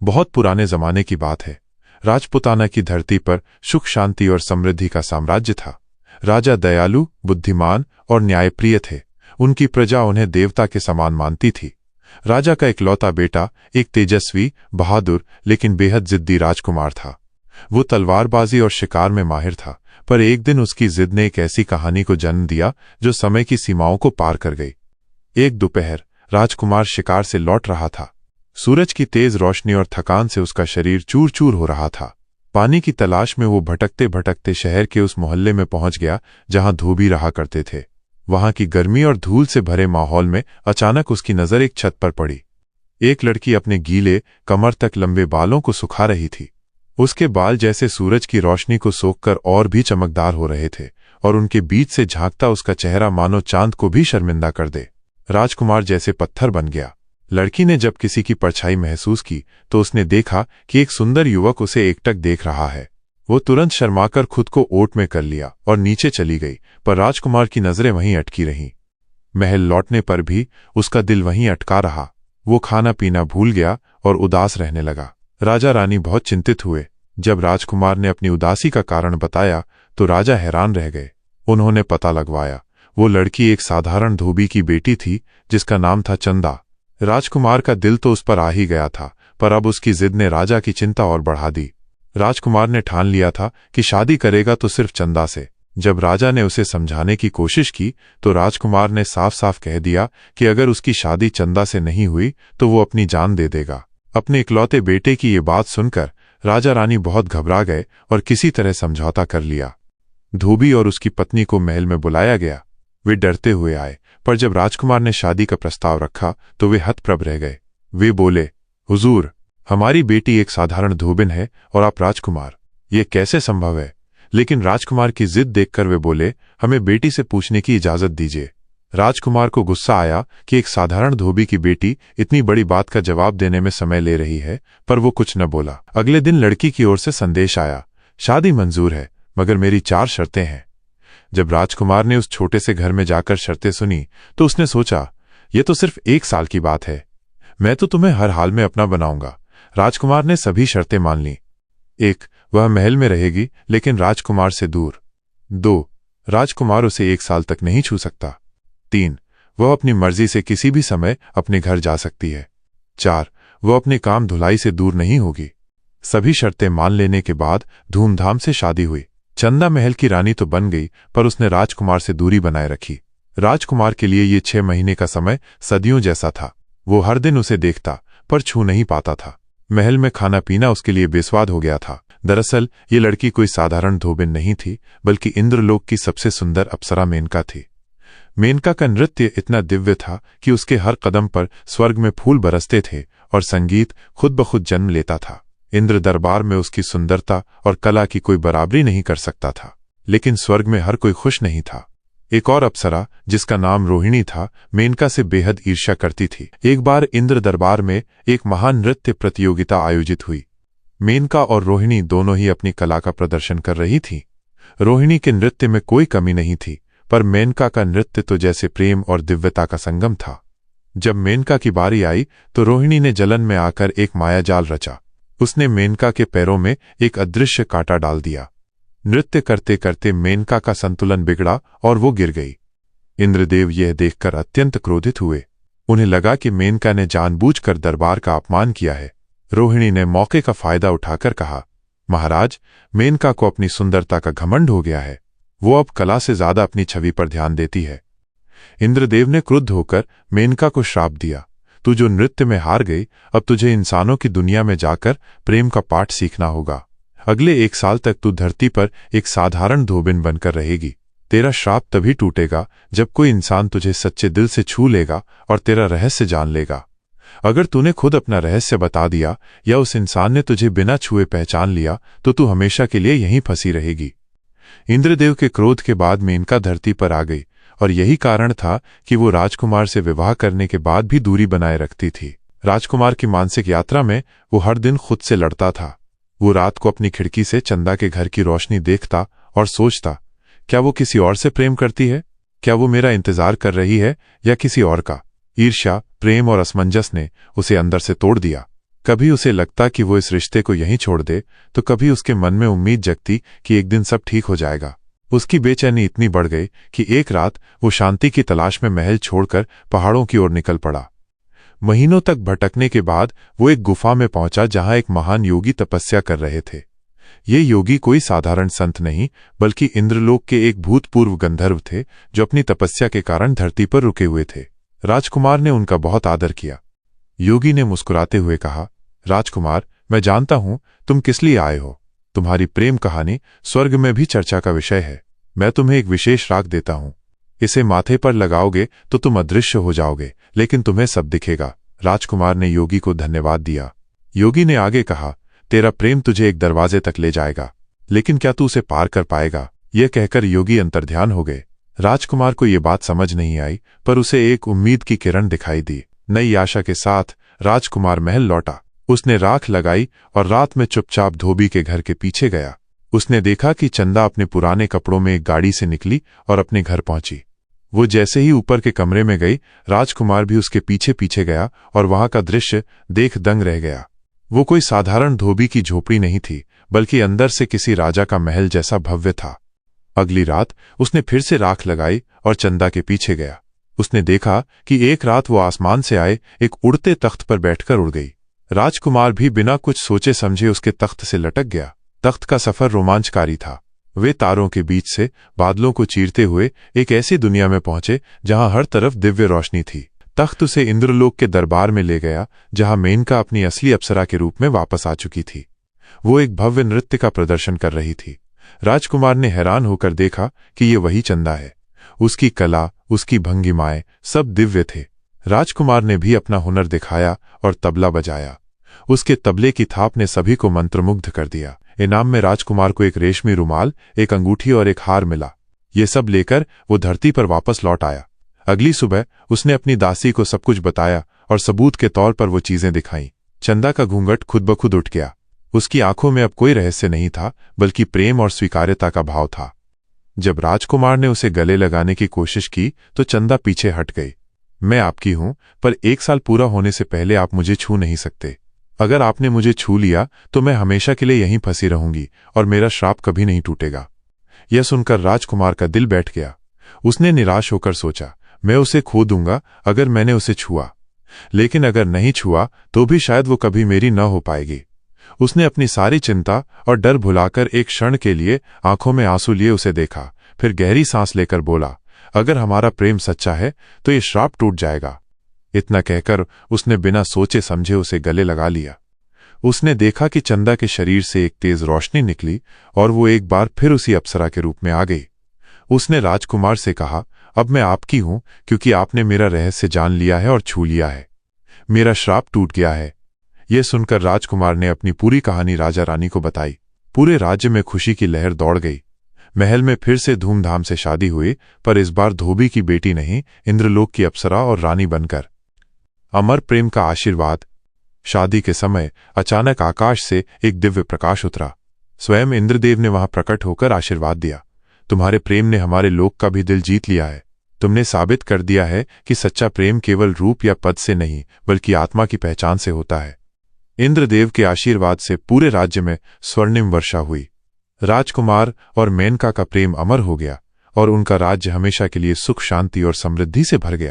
बहुत पुराने जमाने की बात है। राजपुताना की धरती पर सुख शांति और समृद्धि का साम्राज्य था। राजा दयालु, बुद्धिमान और न्यायप्रिय थे। उनकी प्रजा उन्हें देवता के समान मानती थी। राजा का इकलौता बेटा एक तेजस्वी, बहादुर लेकिन बेहद जिद्दी राजकुमार था। वो तलवारबाजी और शिकार में माहिर था, पर एक दिन उसकी जिद ने एक ऐसी कहानी को जन्म दिया जो समय की सीमाओं को पार कर गई। एक दोपहर राजकुमार शिकार से लौट रहा था। सूरज की तेज रोशनी और थकान से उसका शरीर चूर चूर हो रहा था। पानी की तलाश में वो भटकते भटकते शहर के उस मोहल्ले में पहुंच गया जहां धोबी रहा करते थे। वहां की गर्मी और धूल से भरे माहौल में अचानक उसकी नजर एक छत पर पड़ी। एक लड़की अपने गीले, कमर तक लंबे बालों को सुखा रही थी। उसके बाल जैसे सूरज की रोशनी को सोखकर और भी चमकदार हो रहे थे और उनके बीच से झांकता उसका चेहरा मानो चांद को भी शर्मिंदा कर दे। राजकुमार जैसे पत्थर बन गया। लड़की ने जब किसी की परछाई महसूस की तो उसने देखा कि एक सुंदर युवक उसे एकटक देख रहा है। वो तुरंत शर्माकर खुद को ओट में कर लिया और नीचे चली गई, पर राजकुमार की नजरें वहीं अटकी रहीं। महल लौटने पर भी उसका दिल वहीं अटका रहा। वो खाना पीना भूल गया और उदास रहने लगा। राजा रानी बहुत चिंतित हुए। जब राजकुमार ने अपनी उदासी का कारण बताया तो राजा हैरान रह गए। उन्होंने पता लगवाया, वो लड़की एक साधारण धोबी की बेटी थी जिसका नाम था चंदा। राजकुमार का दिल तो उस पर आ ही गया था, पर अब उसकी जिद ने राजा की चिंता और बढ़ा दी। राजकुमार ने ठान लिया था कि शादी करेगा तो सिर्फ चंदा से। जब राजा ने उसे समझाने की कोशिश की तो राजकुमार ने साफ साफ कह दिया कि अगर उसकी शादी चंदा से नहीं हुई तो वो अपनी जान दे देगा। अपने इकलौते बेटे की ये बात सुनकर राजा रानी बहुत घबरा गए और किसी तरह समझौता कर लिया। धोबी और उसकी पत्नी को महल में बुलाया गया। वे डरते हुए आए, पर जब राजकुमार ने शादी का प्रस्ताव रखा तो वे हतप्रभ रह गए। वे बोले, हुजूर, हमारी बेटी एक साधारण धोबिन है और आप राजकुमार, ये कैसे संभव है? लेकिन राजकुमार की जिद देखकर वे बोले, हमें बेटी से पूछने की इजाजत दीजिए। राजकुमार को गुस्सा आया कि एक साधारण धोबी की बेटी इतनी बड़ी बात का जवाब देने में समय ले रही है, पर वो कुछ न बोला। अगले दिन लड़की की ओर से संदेश आया, शादी मंजूर है, मगर मेरी 4 शर्तें हैं। जब राजकुमार ने उस छोटे से घर में जाकर शर्तें सुनी तो उसने सोचा, ये तो सिर्फ 1 साल की बात है, मैं तो तुम्हें हर हाल में अपना बनाऊंगा। राजकुमार ने सभी शर्तें मान लीं। 1, वह महल में रहेगी लेकिन राजकुमार से दूर। 2, राजकुमार उसे 1 साल तक नहीं छू सकता। 3, वह अपनी मर्जी से किसी भी समय अपने घर जा सकती है। 4, वह अपने काम धुलाई से दूर नहीं होगी। सभी शर्तें मान लेने के बाद धूमधाम से शादी हुई। चंदा महल की रानी तो बन गई, पर उसने राजकुमार से दूरी बनाए रखी। राजकुमार के लिए ये 6 महीने का समय सदियों जैसा था। वो हर दिन उसे देखता पर छू नहीं पाता था। महल में खाना पीना उसके लिए बेस्वाद हो गया था। दरअसल ये लड़की कोई साधारण धोबिन नहीं थी, बल्कि इंद्रलोक की सबसे सुंदर अप्सरा मेनका थी। मेनका का नृत्य इतना दिव्य था कि उसके हर कदम पर स्वर्ग में फूल बरसते थे और संगीत खुद ब खुद जन्म लेता था। इंद्र दरबार में उसकी सुंदरता और कला की कोई बराबरी नहीं कर सकता था, लेकिन स्वर्ग में हर कोई खुश नहीं था। एक और अप्सरा जिसका नाम रोहिणी था, मेनका से बेहद ईर्ष्या करती थी। एक बार इंद्र दरबार में एक महान नृत्य प्रतियोगिता आयोजित हुई। मेनका और रोहिणी दोनों ही अपनी कला का प्रदर्शन कर रही थीं। रोहिणी के नृत्य में कोई कमी नहीं थी, पर मेनका का नृत्य तो जैसे प्रेम और दिव्यता का संगम था। जब मेनका की बारी आई तो रोहिणी ने जलन में आकर एक मायाजाल रचा। उसने मेनका के पैरों में एक अदृश्य कांटा डाल दिया। नृत्य करते करते मेनका का संतुलन बिगड़ा और वो गिर गई। इंद्रदेव यह देखकर अत्यंत क्रोधित हुए। उन्हें लगा कि मेनका ने जानबूझकर दरबार का अपमान किया है। रोहिणी ने मौके का फायदा उठाकर कहा, महाराज, मेनका को अपनी सुंदरता का घमंड हो गया है। वो अब कला से ज्यादा अपनी छवि पर ध्यान देती है। इंद्रदेव ने क्रुद्ध होकर मेनका को श्राप दिया, तू जो नृत्य में हार गई, अब तुझे इंसानों की दुनिया में जाकर प्रेम का पाठ सीखना होगा। अगले 1 साल तक तू धरती पर एक साधारण धोबिन बनकर रहेगी। तेरा श्राप तभी टूटेगा जब कोई इंसान तुझे सच्चे दिल से छू लेगा और तेरा रहस्य जान लेगा। अगर तूने खुद अपना रहस्य बता दिया या उस इंसान ने तुझे बिना छुए पहचान लिया तो तू हमेशा के लिए यहीं फंसी रहेगी। इंद्रदेव के क्रोध के बाद मेनका धरती पर आ गई और यही कारण था कि वो राजकुमार से विवाह करने के बाद भी दूरी बनाए रखती थी। राजकुमार की मानसिक यात्रा में वो हर दिन खुद से लड़ता था। वो रात को अपनी खिड़की से चंदा के घर की रोशनी देखता और सोचता, क्या वो किसी और से प्रेम करती है? क्या वो मेरा इंतजार कर रही है या किसी और का? ईर्ष्या, प्रेम और असमंजस ने उसे अंदर से तोड़ दिया। कभी उसे लगता कि वो इस रिश्ते को यहीं छोड़ दे, तो कभी उसके मन में उम्मीद जगती कि एक दिन सब ठीक हो जाएगा। उसकी बेचैनी इतनी बढ़ गई कि एक रात वो शांति की तलाश में महल छोड़कर पहाड़ों की ओर निकल पड़ा। महीनों तक भटकने के बाद वो एक गुफा में पहुंचा जहां एक महान योगी तपस्या कर रहे थे। ये योगी कोई साधारण संत नहीं, बल्कि इंद्रलोक के एक भूतपूर्व गंधर्व थे जो अपनी तपस्या के कारण धरती पर रुके हुए थे। राजकुमार ने उनका बहुत आदर किया। योगी ने मुस्कुराते हुए कहा, राजकुमार, मैं जानता हूं तुम किस लिए आए हो। तुम्हारी प्रेम कहानी स्वर्ग में भी चर्चा का विषय है। मैं तुम्हें एक विशेष राग देता हूं। इसे माथे पर लगाओगे तो तुम अदृश्य हो जाओगे, लेकिन तुम्हें सब दिखेगा। राजकुमार ने योगी को धन्यवाद दिया। योगी ने आगे कहा, तेरा प्रेम तुझे एक दरवाजे तक ले जाएगा, लेकिन क्या तू उसे पार कर पाएगा? यह कहकर योगी अंतर्ध्यान हो गए। राजकुमार को यह बात समझ नहीं आई, पर उसे एक उम्मीद की किरण दिखाई दी। नई आशा के साथ राजकुमार महल लौटा। उसने राख लगाई और रात में चुपचाप धोबी के घर के पीछे गया। उसने देखा कि चंदा अपने पुराने कपड़ों में एक गाड़ी से निकली और अपने घर पहुंची। वो जैसे ही ऊपर के कमरे में गई, राजकुमार भी उसके पीछे पीछे गया और वहां का दृश्य देख दंग रह गया। वो कोई साधारण धोबी की झोपड़ी नहीं थी, बल्कि अंदर से किसी राजा का महल जैसा भव्य था। अगली रात उसने फिर से राख लगाई और चंदा के पीछे गया। उसने देखा कि एक रात वो आसमान से आए एक उड़ते तख्त पर बैठकर उड़ गई। राजकुमार भी बिना कुछ सोचे समझे उसके तख्त से लटक गया। तख्त का सफर रोमांचकारी था। वे तारों के बीच से बादलों को चीरते हुए एक ऐसी दुनिया में पहुंचे जहां हर तरफ दिव्य रोशनी थी। तख्त उसे इंद्रलोक के दरबार में ले गया, जहां मेनका अपनी असली अप्सरा के रूप में वापस आ चुकी थी। वो एक भव्य नृत्य का प्रदर्शन कर रही थी। राजकुमार ने हैरान होकर देखा कि ये वही चंदा है। उसकी कला, उसकी भंगिमाएं सब दिव्य थे। राजकुमार ने भी अपना हुनर दिखाया और तबला बजाया। उसके तबले की थाप ने सभी को मंत्रमुग्ध कर दिया। इनाम में राजकुमार को एक रेशमी रुमाल, एक अंगूठी और एक हार मिला। ये सब लेकर वो धरती पर वापस लौट आया। अगली सुबह उसने अपनी दासी को सब कुछ बताया और सबूत के तौर पर वो चीजें दिखाईं। चंदा का घूंघट खुद ब खुद उठ गया। उसकी आंखों में अब कोई रहस्य नहीं था, बल्कि प्रेम और स्वीकार्यता का भाव था। जब राजकुमार ने उसे गले लगाने की कोशिश की तो चंदा पीछे हट गई। मैं आपकी हूं, पर 1 साल पूरा होने से पहले आप मुझे छू नहीं सकते। अगर आपने मुझे छू लिया तो मैं हमेशा के लिए यहीं फंसी रहूंगी और मेरा श्राप कभी नहीं टूटेगा। यह सुनकर राजकुमार का दिल बैठ गया। उसने निराश होकर सोचा, मैं उसे खो दूंगा अगर मैंने उसे छुआ, लेकिन अगर नहीं छुआ तो भी शायद वो कभी मेरी न हो पाएगी। उसने अपनी सारी चिंता और डर भुलाकर एक क्षण के लिए आंखों में आंसू लिए उसे देखा, फिर गहरी सांस लेकर बोला, अगर हमारा प्रेम सच्चा है तो ये श्राप टूट जाएगा। इतना कहकर उसने बिना सोचे समझे उसे गले लगा लिया। उसने देखा कि चंदा के शरीर से एक तेज रोशनी निकली और वो एक बार फिर उसी अप्सरा के रूप में आ गई। उसने राजकुमार से कहा, अब मैं आपकी हूं क्योंकि आपने मेरा रहस्य जान लिया है और छू लिया है। मेरा श्राप टूट गया है। यह सुनकर राजकुमार ने अपनी पूरी कहानी राजा रानी को बताई। पूरे राज्य में खुशी की लहर दौड़ गई। महल में फिर से धूमधाम से शादी हुई, पर इस बार धोबी की बेटी नहीं, इंद्रलोक की अप्सरा और रानी बनकर। अमर प्रेम का आशीर्वाद। शादी के समय अचानक आकाश से एक दिव्य प्रकाश उतरा। स्वयं इंद्रदेव ने वहां प्रकट होकर आशीर्वाद दिया, तुम्हारे प्रेम ने हमारे लोक का भी दिल जीत लिया है। तुमने साबित कर दिया है कि सच्चा प्रेम केवल रूप या पद से नहीं, बल्कि आत्मा की पहचान से होता है। इंद्रदेव के आशीर्वाद से पूरे राज्य में स्वर्णिम वर्षा हुई। राजकुमार और मेनका का प्रेम अमर हो गया और उनका राज्य हमेशा के लिए सुख, शांति और समृद्धि से भर गया।